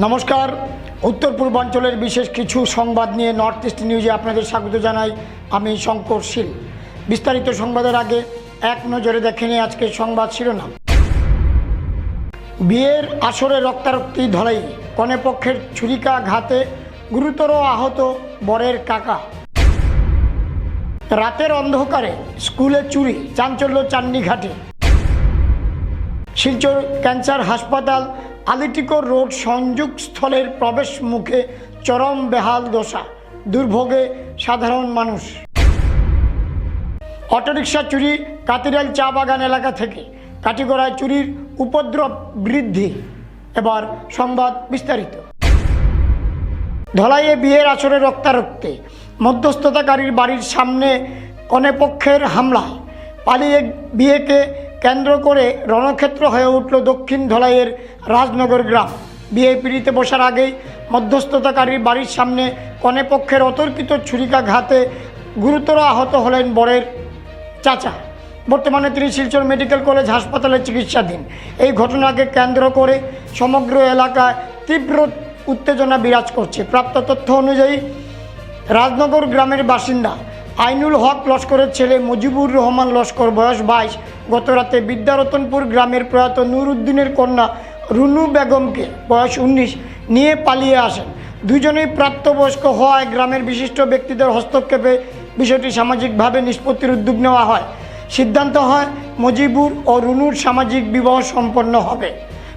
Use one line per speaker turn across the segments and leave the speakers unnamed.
নমস্কার, উত্তর পূর্বাঞ্চলের বিশেষ কিছু সংবাদ নিয়ে নর্থ ইস্ট নিউজে আপনাদের স্বাগত জানাই। আমি শঙ্কর শীল। বিস্তারিত সংবাদের আগে এক নজরে দেখে নিয়ে আজকের সংবাদ শিরোনাম। বিয়ের আসরে রক্তারক্তি ধলাই, কনে পক্ষের ছুরিকাঘাতে গুরুতর আহত বরের কাকা। রাতের অন্ধকারে স্কুলে চুরি, চাঞ্চল্য চান্ডিঘাটে। শিলচর ক্যান্সার হাসপাতাল আলিটিকোর রোড সংযোগস্থলের প্রবেশ মুখে চরম বেহাল দশা, দুর্ভোগে সাধারণ মানুষ। অটোরিকশা চুরি কাতিরাল চা বাগান এলাকা থেকে, কাটিগড়ায় চুরির উপদ্রব বৃদ্ধি। এবার সংবাদ বিস্তারিত। ধলাইয়ে বিয়ের আসরে রক্তারক্তে, মধ্যস্থতাকারীর বাড়ির সামনে কনেপক্ষের হামলায় পালিয়ে বিয়েকে কেন্দ্র করে রণক্ষেত্র হয়ে উঠল দক্ষিণ ধলাইয়ের রাজনগর গ্রাম। বিয়ে পিড়িতে বসার আগেই মধ্যস্থতাকারীর বাড়ির সামনে কনেপক্ষের অতর্কিত ছুরিকাঘাতে গুরুতর আহত হলেন বরের চাচা। বর্তমানে তিনি শিলচর মেডিকেল কলেজ হাসপাতালে চিকিৎসাধীন। এই ঘটনাকে কেন্দ্র করে সমগ্র এলাকায় তীব্র উত্তেজনা বিরাজ করছে। প্রাপ্ত তথ্য অনুযায়ী রাজনগর গ্রামের বাসিন্দা আইনুল হক লস্করের ছেলে মুজিবুর রহমান লস্কর, বয়স 22, গতরাতে বিদ্যারতনপুর গ্রামের প্রয়াত নুর উদ্দিনের কন্যা রুনু বেগমকে, বয়স 19, নিয়ে পালিয়ে আসেন। দুজনেই প্রাপ্তবয়স্ক হওয়ায় গ্রামের বিশিষ্ট ব্যক্তিদের হস্তক্ষেপে বিষয়টি সামাজিকভাবে নিষ্পত্তির উদ্যোগ নেওয়া হয়। সিদ্ধান্ত হয় মুজিবুর ও রুনুর সামাজিক বিবাহ সম্পন্ন হবে।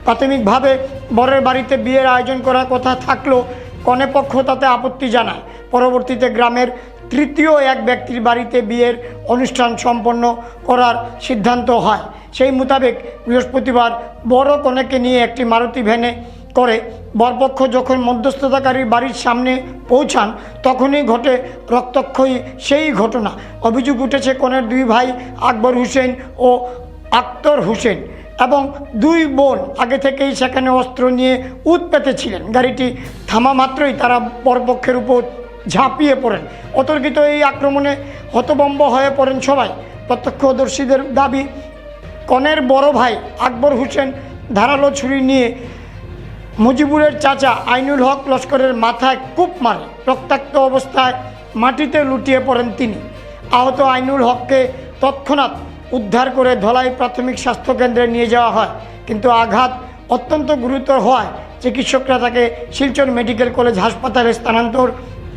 প্রাথমিকভাবে বরের বাড়িতে বিয়ের আয়োজন করার কথা থাকলেও কনেপক্ষ তাতে আপত্তি জানায়। পরবর্তীতে গ্রামের তৃতীয় এক ব্যক্তির বাড়িতে বিয়ের অনুষ্ঠান সম্পন্ন করার সিদ্ধান্ত হয়। সেই মোতাবেক বৃহস্পতিবার বড় কনেকে নিয়ে একটি মারুতি ভ্যানে করে বরপক্ষ যখন মধ্যস্থতাকারীর বাড়ির সামনে পৌঁছান, তখনই ঘটে রক্তক্ষয়ী সেই ঘটনা। অভিযোগ উঠেছে কনের দুই ভাই আকবর হোসেন ও আক্তর হোসেন এবং দুই বোন আগে থেকেই সেখানে অস্ত্র নিয়ে উত পেতেছিলেন। গাড়িটি থামা মাত্রই তারা বরপক্ষের উপর ঝাঁপিয়ে পড়েন। অতর্কিত এই আক্রমণে হতভম্ব হয়ে পড়েন সবাই। প্রত্যক্ষদর্শীদের দাবি, কনের বড় ভাই আকবর হোসেন ধারালো ছুরি নিয়ে মুজিবুরের চাচা আইনুল হক লস্করের মাথায় কূপ মারে। রক্তাক্ত অবস্থায় মাটিতে লুটিয়ে পড়েন তিনি। আহত আইনুল হককে তৎক্ষণাৎ উদ্ধার করে ধলাই প্রাথমিক স্বাস্থ্যকেন্দ্রে নিয়ে যাওয়া হয়, কিন্তু আঘাত অত্যন্ত গুরুতর হওয়ায় চিকিৎসকরা তাকে শিলচর মেডিকেল কলেজ হাসপাতালে স্থানান্তর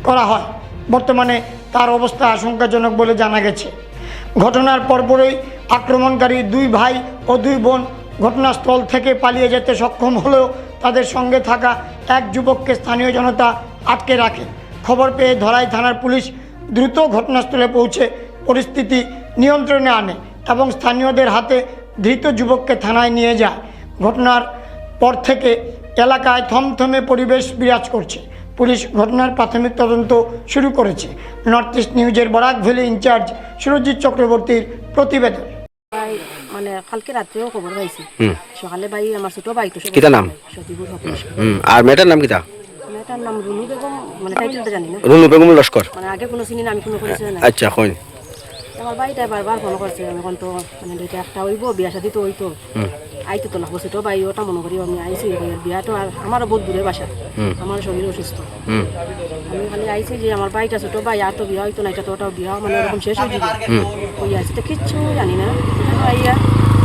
করা হয়। বর্তমানে তার অবস্থা আশঙ্কাজনক বলে জানা গেছে। ঘটনার পরপরই আক্রমণকারী দুই ভাই ও দুই বোন ঘটনাস্থল থেকে পালিয়ে যেতে সক্ষম হলেও তাদের সঙ্গে থাকা এক যুবককে স্থানীয় জনতা আটকে রাখে। খবর পেয়ে ধলাই থানার পুলিশ দ্রুত ঘটনাস্থলে পৌঁছে পরিস্থিতি নিয়ন্ত্রণে আনে এবং স্থানীয়দের হাতে ধৃত যুবককে থানায় নিয়ে যায়। ঘটনার পর থেকে এলাকায় থমথমে পরিবেশ বিরাজ করছে। পুলিশ ঘটনার প্রাথমিক তদন্ত শুরু করেছে। নর্থ ইস্ট নিউজের বরাক ভ্যালি ইনচার্জ সুরজিৎ চক্রবর্তীর প্রতিবেদন।
মানে কালকে রাত্রেও খবর পাইছি, সকালে ভাই আমার ছোট ভাই তো
কিতা নাম
সজিবুর হক,
আর মেয়েটার নাম কিতা?
মেয়েটার নাম রুনু বেগম, মানে টাইটেলটা জানি না।
রুনু বেগম লস্কর,
মানে আগে কোনো চিনি না, আমি কোনো পরিচয় না।
আচ্ছা কই
আমার ভাইটা বারবার ফোন করছে, আমি এখন তো মানে দুইটা একটা হইব, বিয়া শাদি তো হইতো, আইতে তো লাগবো। ছোট ভাই ওটা মনে করি আমি আইসি, বিয়াটা আর আমারও বহুত দূরে বাসা, আমার শরীর অসুস্থ। আমি খালি আইসি যে আমার ভাইটা ছোট ভাই আর তো বিয়া হইতো না, এটা তো ওটাও বিয়া মানে এরকম শেষ হয়ে যাবে ওই আছে, তো কিচ্ছু জানি না। আইয়া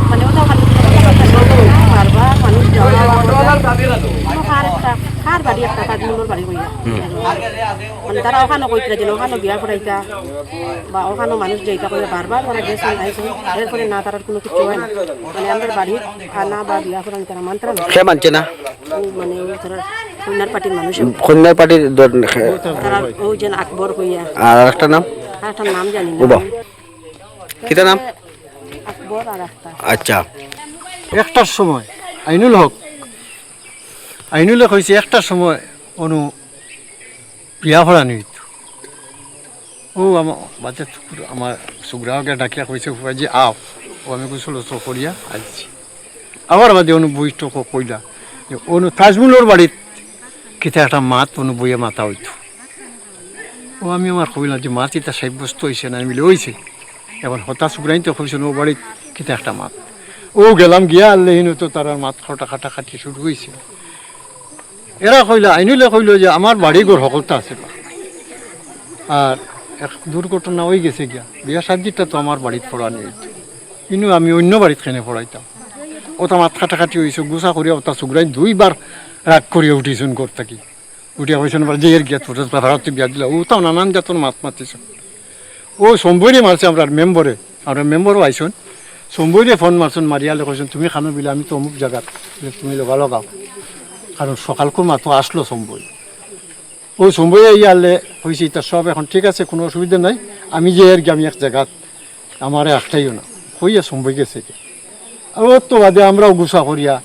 মানে ওটাও খালি বারবার মানুষ কার বাড়ি একটা কাজমুলোর বাড়ি কইয়া, মানে তারা ওখানে কইতে যে ওখানে বিয়া করাইতা বা ওখানে মানুষ যাইতা করে বারবার ওরা গেছেন আইসেন, এরপরে না তার কোনো কিছু হয় না। মানে আমাদের বাড়ির খানা বা বিয়া করান তারা মানতে
সে মানছে না,
মানে তারা কন্যার পার্টির মানুষ,
কন্যার পার্টির
তারা ওই যে আকবর কইয়া,
আর একটা নাম,
একটা নাম জানি না
কিতা নাম,
আকবর আর একটা।
আচ্ছা,
একটার সময় আইনুলে কইছে একটার সময় অনু বিয়া করানি হইতো। ও আমার বাচ্চা আমার সুগ্রাহকে ডাকিয়া কইছে যে আও, ও আমি কইছিল তো করিয়া আসছি। আবার বাদে অনু বইটো কইলা যে অনু তাজমুলোর বাড়িত কিতা একটা মাত অনু বইয়া মাথা হইতো। ও আমি আমার কইলাম যে মাত ইতা সাব্যস্ত হয়েছে না, আমি বলি হয়েছে। এখন হতাশ সুগ্রাইন তো কইছিল ও বাড়িত কিতা একটা মাত। ও গেলাম গিয়া আনলে হিনো তো তার মাত খাটাখাটি শুরু হয়েছে। এরা কইলা আইনুলে কইল যে আমার বাড়ি ঘর সকলটা আছে আর এক দুর্ঘটনা হয়ে গেছে গিয়া বিয়া সাজিটা তো আমার বাড়িতে পড়ানি হইতো কিন্তু আমি অন্য বাড়িতে খেনে পড়াইতাম ওটা মাত কাটাকাটি হয়েছে গুছা করিয়া ওটা চুগরাই 2বার রাগ করিয়া উঠিছুন ঘর থাকি উঠিয়া হয়েছেন যে এর গিয়া তোর ভারতে বিয়া দিলা ওটাও নানান জাতন মাত মাতিছ ও সম্বইরে মারছে আমরা মেম্বরও আইসুন সম্বইরে ফোন মারছুন মারিয়ালে কইছেন তুমি খানো বিলে আমি তো অমুক জায়গাত তুমি লগাও কারণ সকালকুর মাত্র আসলো সম্বই ওই সম্বই ইয়ালে হয়েছে এটা সব এখন ঠিক আছে কোনো অসুবিধা নাই আমি যে এর আমি এক জায়গাত আমার একটাইও না হইয়া সম্বই গেছে আর ওর তো বাদে আমরাও গুছা করিয়া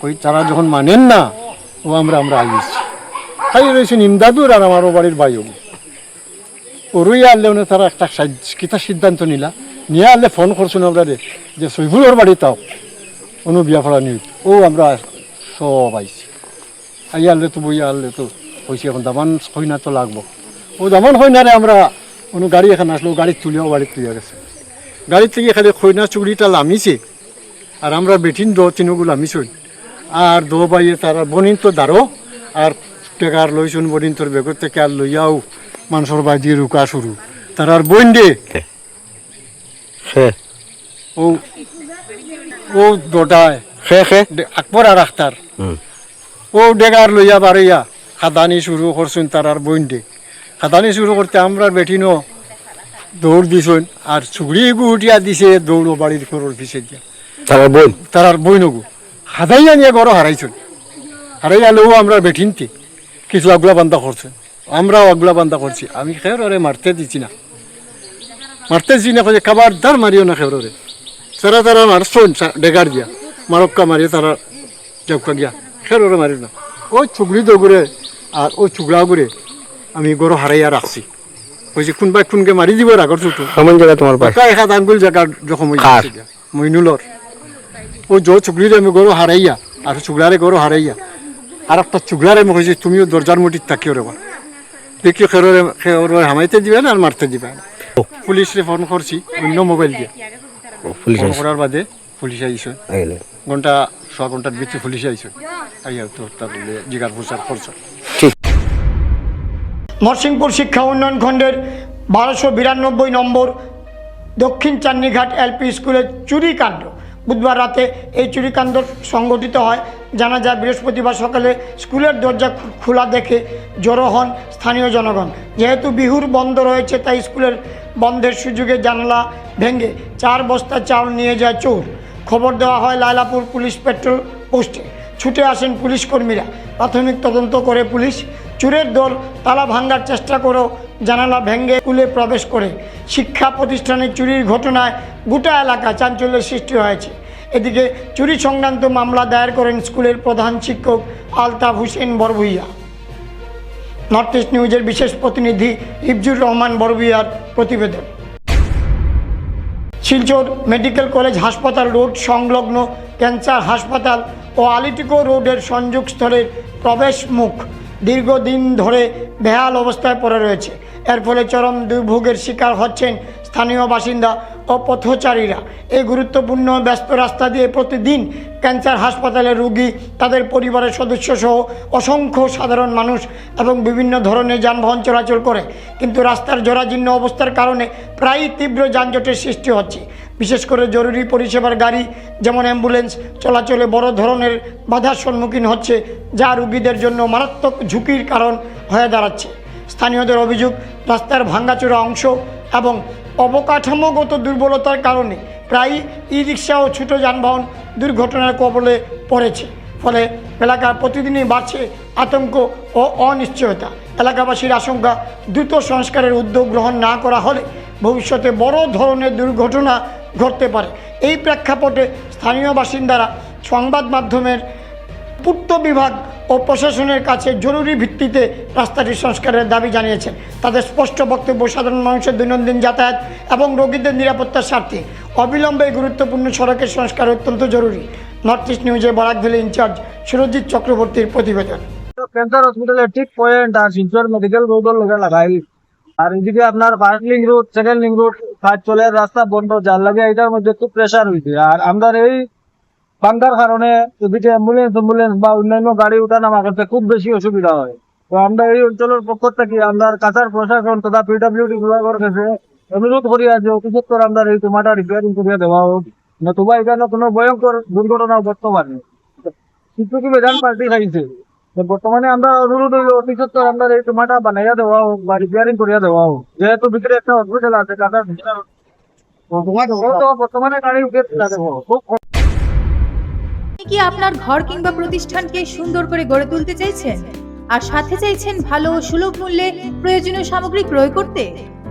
ওই তারা যখন মানেন না ও আমরা আইছি খাই রয়েছেন ইমদাদুর আর আমারও বাড়ির বাইও ওরই আনলে তারা একটা কিতা সিদ্ধান্ত নিলা নিয়ে আনলে ফোন করছেন আমরা যে সৈফুলের বাড়ি তাও কোনো বিয়া ফলা নিয়ে ও আমরা সব আইছি আই আনলে তো বই আনলে তো হয়েছে এখন দামান হইনা তো লাগবো ও দামান হইনারে আমরা কোনো গাড়ি এখানে আসলো গাড়ি তুলেও বাড়িতে তুলে গেছে গাড়ির থেকে খালি খৈনা চুড়িটা লামিছে আর আমরা বেঠিন তিনগুলো লামিছই আর বাইয়ে তারা বনিন তো দাঁড়ো আর টেকার লইছুন বনিন তোর বেগর থেকে আর লইয়াও মানুষের বাজিয়ে রুকা শুরু তার আর বইন দে ও ও দোটায় আকবর আর আখতার ও ডেগার লইয়া বাড়িয়া খাদানি শুরু করছুন তার আর বইন দে খাদানি শুরু করতে আমরা বেঠিনো দৌড় দিছুন আর চুগড়ি উঠিয়া দিছে দৌড়ো বাড়ির ঘরের পিছিয়ে দিয়া তার আর বইনগু হাদাইয়া নিয়ে গড় হারাইছুন হারাইয়ালেও আমরা বেঠিনতে কিছু আগলা বান্ধা করছেন আমরাও আগলা বান্ধা করছি আমি খেওরে মারতে দিচ্ছি না যে কাবারদার মারিও না খেওরে তারা মারছুন ডেগার দিয়া মারক্কা মারিয়ে তারা জবকা গিয়া খেওরে মারি না ওই চুগড়ি দৌড়ে আর ওই চুগড়া ঘুরে আমি গড় হারাইয়া রাখছি কইছে কোনবাই কোনকে মারি দিব আগর ছুটু
কেমন জায়গা তোমার পাশ
এক আঙ্গুল জায়গা যখন মইনুলর ও জো চুগড়িরে আমি গরু হারাইয়া আর চুগড়ারে গরু হারাইয়া আর একটা চুগড়ারে আমি কইছি তুমিও দরজার মুটির তাকিও রেবা দেখি খেরে হামাইতে দিবেন আর মারতে দিবেন পুলিশরে ফোন করছি অন্য মোবাইল দিয়ে ফোন করার বাদে পুলিশ আইসে ঘন্টা 6 ঘন্টার ভিতরে পুলিশ আইসে আইয়া তো তার জিগার প্রচার করছে
নরসিংপুর শিক্ষা উন্নয়ন খণ্ডের 1292 নম্বর দক্ষিণ চান্নিঘাট এলপি স্কুলের চুরিকাণ্ড বুধবার রাতে এই চুরিকাণ্ড সংঘটিত হয় জানা যায় বৃহস্পতিবার সকালে স্কুলের দরজা খোলা দেখে জড়ো হন স্থানীয় জনগণ যেহেতু বিহুর বন্ধ রয়েছে তাই স্কুলের বন্ধের সুযোগে জানালা ভেঙে 4 বস্তা চাউল নিয়ে যায় চোর খবর দেওয়া হয় লায়লাপুর পুলিশ পেট্রোল পোস্টে ছুটে আসেন পুলিশ কর্মীরা প্রাথমিক তদন্ত করে পুলিশ চোরের দল তালা ভাঙার চেষ্টা করেও জানালা ভেঙে স্কুলে প্রবেশ করে শিক্ষা প্রতিষ্ঠানে চুরির ঘটনায় গোটা এলাকা চাঞ্চল্যের সৃষ্টি হয়েছে এদিকে চুরি সংক্রান্ত মামলা দায়ের করেন স্কুলের প্রধান শিক্ষক আলতাফ হোসেন বরভুইয়া নর্থ ইস্ট নিউজের বিশেষ প্রতিনিধি হিফজুর রহমান বরভুইয়ার প্রতিবেদন শিলচর মেডিকেল কলেজ হাসপাতাল রোড সংলগ্ন ক্যান্সার হাসপাতাল ও আলিটিকো রোডের সংযোগস্থলের প্রবেশ মুখ দীর্ঘদিন ধরে বেহাল অবস্থায় পড়ে রয়েছে এর ফলে চরম দুর্ভোগের শিকার হচ্ছেন স্থানীয় বাসিন্দা ও পথচারীরা এই গুরুত্বপূর্ণ ব্যস্ত রাস্তা দিয়ে প্রতিদিন ক্যান্সার হাসপাতালের রোগী তাদের পরিবারের সদস্য সহ অসংখ্য সাধারণ মানুষ এবং বিভিন্ন ধরনের যানবাহন চলাচল করে কিন্তু রাস্তার জরাজীর্ণ অবস্থার কারণে প্রায়ই তীব্র যানজটের সৃষ্টি হচ্ছে বিশেষ করে জরুরি পরিষেবার গাড়ি যেমন অ্যাম্বুলেন্স চলাচলে বড় ধরনের বাধার সম্মুখীন হচ্ছে যা রোগীদের জন্য মারাত্মক ঝুঁকির কারণ হয়ে দাঁড়াচ্ছে স্থানীয়দের অভিযোগ রাস্তার ভাঙাচোরা অংশ এবং অবকাঠামোগত দুর্বলতার কারণে প্রায়ই ই রিক্সা ও ছোটো যানবাহন দুর্ঘটনার কবলে পড়েছে ফলে এলাকার প্রতিদিনই বাড়ছে আতঙ্ক ও অনিশ্চয়তা এলাকাবাসীর আশঙ্কা দ্রুত সংস্কারের উদ্যোগ গ্রহণ না করা হলে ভবিষ্যতে বড় ধরনের দুর্ঘটনা ঘটতে পারে এই প্রেক্ষাপটে স্থানীয় বাসিন্দারা সংবাদ মাধ্যমের পূর্ত বিভাগ ও প্রশাসনের কাছে জরুরি ভিত্তিতে রাস্তাটি সংস্কারের দাবি জানিয়েছেন তাদের স্পষ্ট বক্তব্য সাধারণ মানুষের দৈনন্দিন যাতায়াত এবং রোগীদের নিরাপত্তার স্বার্থে অবিলম্বে গুরুত্বপূর্ণ সড়কের সংস্কার অত্যন্ত জরুরি নর্থ ইস্ট নিউজে বরাক ভ্যালি ইনচার্জ সুরজিৎ চক্রবর্তীর প্রতিবেদন
ক্যান্সার হসপিটালের ঠিক পয়েন্ট আর শিলচর মেডিকেল রোডের লগে লাগাই আর এদিকে আপনার first link road second link road কাজ চলে রাস্তা বন্ধ যার লাগে এটার মধ্যে খুব প্রেশার হয়েছে আর আমরা এই ভাঙ্গার কারণে এদিকে অ্যাম্বুলেন্স বা অন্যান্য গাড়ি ওঠানামা করতে খুব বেশি অসুবিধা হয়। তো আমরা এই অঞ্চলের পক্ষ থেকে আমরা কাছাড় প্রশাসন তথা পিডব্লিউডি বিভাগের কাছে অনুরোধ করি যে অতিসত্বর আমরা এই তোমাটা রিপেয়ারিং করিয়া দেওয়া হোক, নতুবা এখানে কোনো ভয়ঙ্কর দুর্ঘটনা বর্তমানে কিছু কি বেদান পাল্টি খাইছে। তো বর্তমানে আমরা অনুরোধ হইল অতিসত্বর আমরা এই তোমাটা বানাইয়া দেওয়া হোক বা রিপেয়ারিং করিয়া দেওয়া হোক, যেহেতু ভিতরে একটা হসপিটাল আছে কাছাড় বর্তমানে গাড়ি উঠে দেবো খুব।
আপনি কি আপনার ঘর কিংবা প্রতিষ্ঠানকে সুন্দর করে গড়ে তুলতে চাইছেন আর সাথে চাইছেন ভালো ও সুলভ মূল্যে প্রয়োজনীয় সামগ্রী ক্রয় করতে?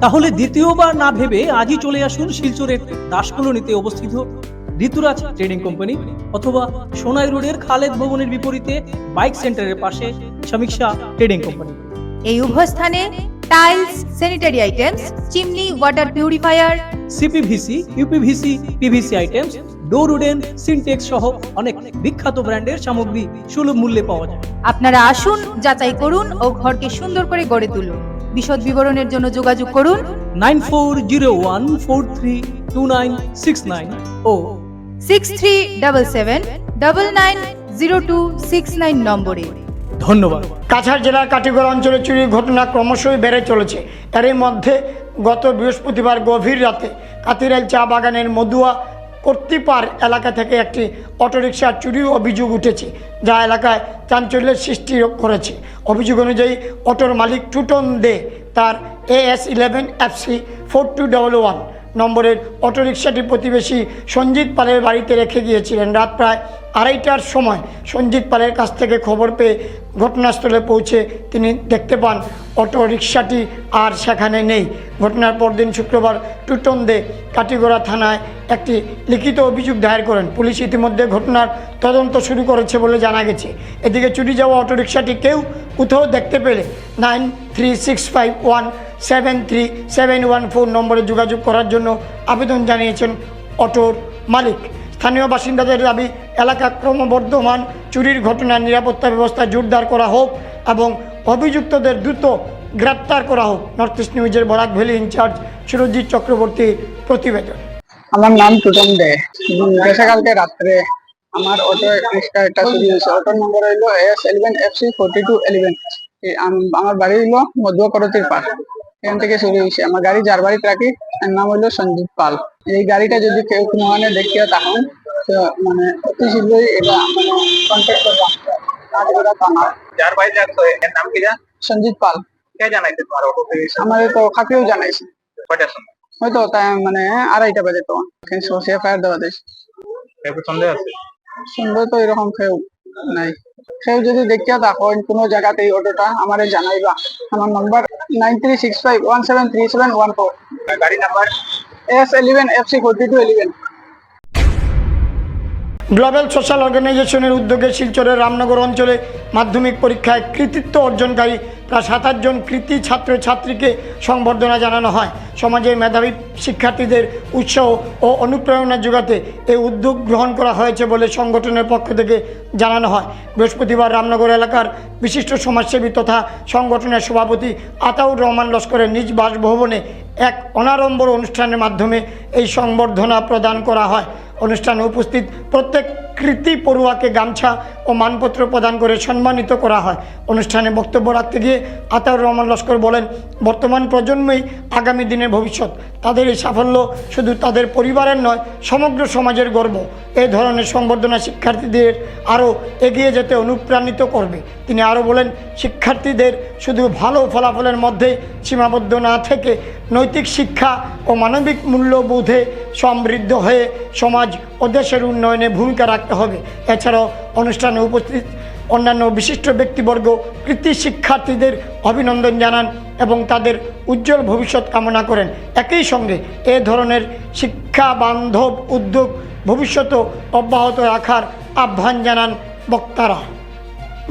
তাহলে দ্বিতীয়বার না ভেবে আজই চলে আসুন শিলচরের দাসকলোনিতে অবস্থিত ঋতুরাজ ট্রেডিং কোম্পানি অথবা সোনাই রোডের খালেদ ভবনের বিপরীতে বাইক সেন্টারের পাশে সমীক্ষা ট্রেডিং কোম্পানি।
এই উভয় স্থানে tiles, sanitary items, chimney, water purifier,
CPVC, uPVC, PVC items, ডোর উডেন, সিনটেক্স সহ অনেক বিখ্যাত ব্র্যান্ডের সামগ্রী সুলভ মূল্যে পাওয়া যায়।
আপনারা আসুন, যাচাই করুন ও ঘরকে সুন্দর করে গড়ে তুলুন। বিশদ বিবরণের জন্য যোগাযোগ করুন
9401432969 ও
6377990269 নম্বরে।
ধন্যবাদ।
কাছাড় জেলার কাটিগড় অঞ্চলে চুরির ঘটনা ক্রমশই বেড়ে চলেছে। এরই মধ্যে গত বৃহস্পতিবার গভীর রাতে কাতিরাইল চা বাগানের মধুয়া কর্তিপার এলাকা থেকে একটি অটোরিকশা চুরির অভিযোগ উঠেছে, যা এলাকায় চাঞ্চল্যের সৃষ্টি করেছে। অভিযোগ অনুযায়ী অটোর মালিক টুটন দে তার AS11 FC 4211 নম্বরের অটোরিকশাটি প্রতিবেশী সঞ্জিত পালের বাড়িতে রেখে গিয়েছিলেন। রাত প্রায় 2:30টার সময় সঞ্জিত পালের কাছ থেকে খবর পেয়ে ঘটনাস্থলে পৌঁছে তিনি দেখতে পান অটোরিকশাটি আর সেখানে নেই। ঘটনার পরদিন শুক্রবার টুটন দে কাটিগড়া থানায় একটি লিখিত অভিযোগ দায়ের করেন। পুলিশ ইতিমধ্যে ঘটনার তদন্ত শুরু করেছে বলে জানা গেছে। এদিকে চুরি যাওয়া অটোরিকশাটি কেউ কোথাও দেখতে পেলে 9365173714 নম্বরে যোগাযোগ করার জন্য আবেদন জানিয়েছেন অটোর মালিক। স্থানীয় বাসিন্দাদের দাবি, এলাকা ক্রমবর্ধমান চুরির ঘটনায় নিরাপত্তা ব্যবস্থা জোরদার করা হোক এবং অভিযুক্তদের দ্রুত গ্রেপ্তার করা হোক। নর্থ ইস্ট নিউজের বরাক ভ্যালি ইনচার্জ সুরজিৎ চক্রবর্তীর প্রতিবেদন।
আমার নাম টুটন দে। গতকালকে রাত্রে আমার অটো রিক্সা একটা চুরি হয়েছে। অটোর নম্বর হইলো AS11 FC 4211। আমার বাড়ি হইলো মধুয়া করতির পার, এখান থেকে চুরি হয়েছে। আমার গাড়ি যার বাড়িতে রাখি তার নাম হইলো সঞ্জিত পাল। এই গাড়িটা যদি কেউ কোনো মানে দেখিয়া তখন মানে অতি শীঘ্রই এটা মানে কন্ট্যাক্ট করলাম।
যার বাড়ি রাখছো এর নাম কি?
সঞ্জিত পাল।
কে জানাইছে তোমার অটো থেকে?
আমাদের তো খাপিও জানাইছে।
কয়টার সময়?
হয়তো তাই মানে 2:30টা বাজে তখন ফায়ার দেওয়া দিয়েছে।
কেউ সন্দেহ আছে?
সুন্দর তো এরকম কেউ নাই। কেউ যদি দেখিয়া থাকো কোনো জায়গাতে এই অটোটা আমারে জানাইবা। আমার নম্বর 9365173714।
গাড়ি number
AS11 FC 4211।
Global social অর্গানাইজেশনের উদ্যোগে শিলচরের রামনগর অঞ্চলে মাধ্যমিক পরীক্ষায় কৃতিত্ব অর্জনকারী প্রায় 27 জন কৃতি ছাত্রছাত্রীকে সংবর্ধনা জানানো হয়। সমাজের মেধাবী শিক্ষার্থীদের উৎসাহ ও অনুপ্রেরণা যোগাতে এই উদ্যোগ গ্রহণ করা হয়েছে বলে সংগঠনের পক্ষ থেকে জানানো হয়। বৃহস্পতিবার রামনগর এলাকার বিশিষ্ট সমাজসেবী তথা সংগঠনের সভাপতি আতাউর রহমান লস্করের নিজ বাসভবনে এক অনাড়ম্বর অনুষ্ঠানের মাধ্যমে এই সংবর্ধনা প্রদান করা হয়। অনুষ্ঠানে উপস্থিত প্রত্যেক কৃতি পড়ুয়াকে গামছা ও মানপত্র প্রদান করে সম্মানিত করা হয়। অনুষ্ঠানে বক্তব্য রাখতে গিয়ে আতাউর রহমান লস্কর বলেন, বর্তমান প্রজন্মই আগামী দিনের ভবিষ্যৎ। তাদের এই সাফল্য শুধু তাদের পরিবারের নয়, সমগ্র সমাজের গর্ব। এই ধরনের সংবর্ধনা শিক্ষার্থীদের আরও এগিয়ে যেতে অনুপ্রাণিত করবে। তিনি আরও বলেন, শিক্ষার্থীদের শুধু ভালো ফলাফলের মধ্যেই সীমাবদ্ধ না থেকে নৈতিক শিক্ষা ও মানবিক মূল্যবোধে সমৃদ্ধ হয়ে সমাজ ও দেশের উন্নয়নে ভূমিকা রাখতে হবে। এছাড়াও অনুষ্ঠানে উপস্থিত অন্যান্য বিশিষ্ট ব্যক্তিবর্গ কৃতি শিক্ষার্থীদের অভিনন্দন জানান এবং তাদের উজ্জ্বল ভবিষ্যৎ কামনা করেন। একই সঙ্গে এ ধরনের শিক্ষা বান্ধব উদ্যোগ ভবিষ্যতেও অব্যাহত রাখার আহ্বান জানান বক্তারা।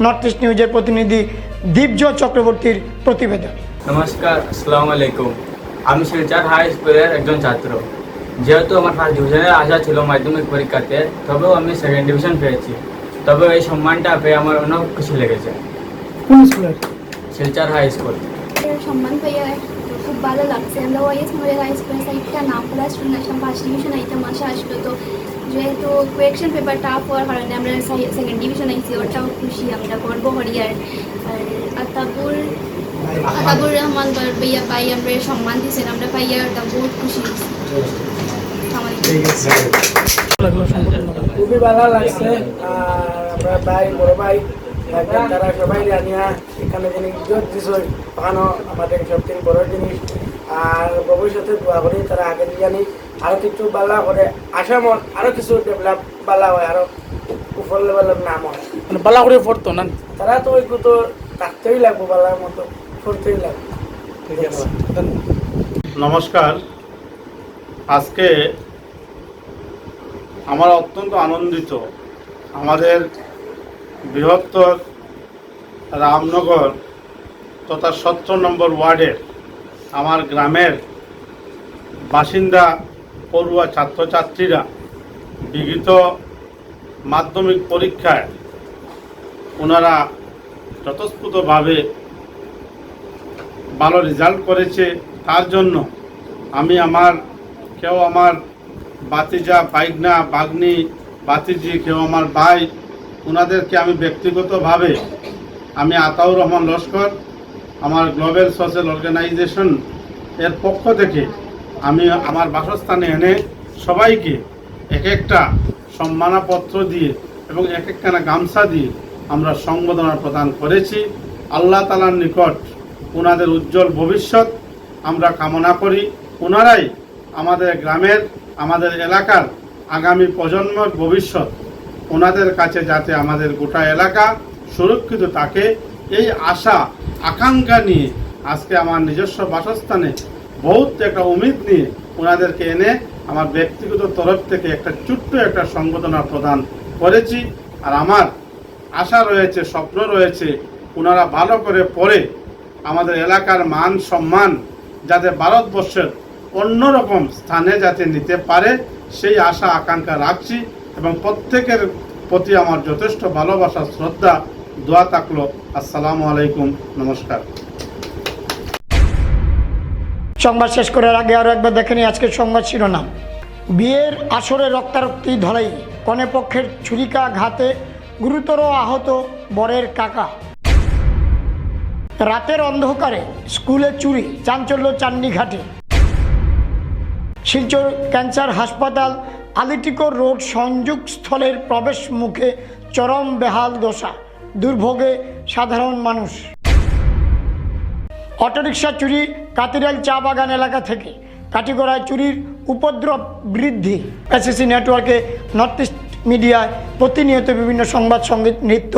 নর্থ ইস্ট নিউজের প্রতিনিধি দীপজ চক্রবর্তীর প্রতিবেদন।
নমস্কার, আসসালামু আলাইকুম। আমি শিলচর হাই স্কুলের একজন ছাত্র। যেহেতু আমার ফার্স্ট ডিভিশনের আশা ছিল মাধ্যমিক পরীক্ষাতে, তবেও আমি সেকেন্ড ডিভিশন পেয়েছি। তবে এই সম্মানটা পেয়ে আমার অনেক খুশি লেগেছে।
কোন স্কুলের?
Silchar high school.
সম্মান পেয়ে খুব ভালো লাগছে। আমরা ওয়াইএস মডেল হাই স্কুলের সাইডটা না পড়া স্টুডেন্ট আসলাম, ফার্স্ট ডিভিশন আইতাম মাসে আসলো। তো যেহেতু কোয়েকশন পেপার টাফ হওয়ার কারণে আমরা সেকেন্ড ডিভিশন আইছি, ওটাও খুশি, আমরা গর্ব করি। আর আতাবুর রহমান ভাইয়া পাই আমরা সম্মান দিয়েছেন, আমরা পাইয়া ওটা বহুত খুশি হয়েছি।
খুবই ভালো লাগছে। আমরা ভাই বড় ভাই তারা সবাই জানিয়া এখানে জিনিস দিচ্ছে, ওখানেও আমাদের সবথেকে বড় জিনিস। আর ভবিষ্যতে দোয়া করি তারা আগে জানি আরো কিছু ভালো করে, আসামর আরো কিছু ডেভেলপ ভালো হয়, আরো উপর লেভেলের নাম হয়, মানে ভালো করে পড়তো না তারা। তো ওই তো থাকতেই লাগবো, ভালোর মতো পড়তেই লাগবে। ঠিক আছে,
নমস্কার। আজকে আমরা অত্যন্ত আনন্দিত, আমাদের বৃহত্তর রামনগর তথা 17 নম্বর ওয়ার্ডের আমার গ্রামের বাসিন্দা পড়ুয়া ছাত্রছাত্রীরা বিগত মাধ্যমিক পরীক্ষায় ওনারা স্বতঃস্ফূর্তভাবে ভালো রেজাল্ট করেছে। তার জন্য আমি কেউ আমার বাতিজা, বাইগনা, বাগনি, বাতিজি, কেউ আমার ভাই, ওনাদেরকে আমি ব্যক্তিগতভাবে আমি আতাউর রহমান লস্কর আমার গ্লোবাল সোশ্যাল অর্গানাইজেশন এর পক্ষ থেকে আমি আমার বাসস্থানে এনে সবাইকে এক একটা সম্মানপত্র দিয়ে এবং এক একখানা গামছা দিয়ে আমরা সংবর্ধনা প্রদান করেছি। আল্লাহ তাআলার নিকট ওনাদের উজ্জ্বল ভবিষ্যৎ আমরা কামনা করি। ওনারাই আমাদের গ্রামের, আমাদের এলাকার আগামী প্রজন্মের ভবিষ্যৎ। ওনাদের কাছে যাতে আমাদের গোটা এলাকা সুরক্ষিত থাকে, এই আশা আকাঙ্ক্ষা নিয়ে আজকে আমার নিজস্ব বাসস্থানে বহুত একটা উম্মিদ নিয়ে ওনাদেরকে এনে আমার ব্যক্তিগত তরফ থেকে একটা ছোট্ট একটা সংবর্ধনা প্রদান করেছি। আর আমার আশা রয়েছে, স্বপ্ন রয়েছে, ওনারা ভালো করে পড়ে আমাদের এলাকার মান সম্মান যাতে ভারতবর্ষের অন্যরকম স্থানে যাতে নিতে পারে, সেই আশা আকাঙ্ক্ষা রাখছি। এবং প্রত্যেকের প্রতি আমার যথেষ্ট ভালোবাসা, শ্রদ্ধা, দোয়া থাকলো। আসসালামু আলাইকুম, নমস্কার।
সংবাদ শেষ করার আগে আরও একবার দেখে নিই আজকের সংবাদ শিরোনাম। বিয়ের আসরে রক্তারক্তি ধলাই, কনে পক্ষের ছুরিকাঘাতে গুরুতর আহত বরের কাকা। রাতের অন্ধকারে স্কুলে চুরি, চাঞ্চল্য চান্নিঘাটে। শিলচর ক্যান্সার হাসপাতাল আলিটিকর রোড সংযোগস্থলের প্রবেশ মুখে চরম বেহাল দশা, দুর্ভোগে সাধারণ মানুষ। অটোরিকশা চুরি, কাতিরাল চা বাগান এলাকা থেকে কাটিগড়ায় চুরির উপদ্রব বৃদ্ধি। এসএসসি নেটওয়ার্কে নর্থ ইস্ট মিডিয়ায় প্রতিনিয়ত বিভিন্ন সংবাদ, সঙ্গীত, নৃত্য,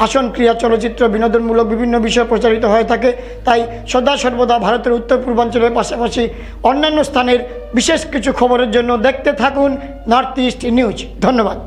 আসন, ক্রিয়া, চলচ্চিত্র, বিনোদনমূলক বিভিন্ন বিষয় প্রচারিত হয়ে থাকে। তাই সদা সর্বদা ভারতের উত্তর পূর্বাঞ্চলের পাশাপাশি অন্যান্য স্থানের বিশেষ কিছু খবরের জন্য দেখতে থাকুন নর্থ ইস্ট নিউজ। ধন্যবাদ।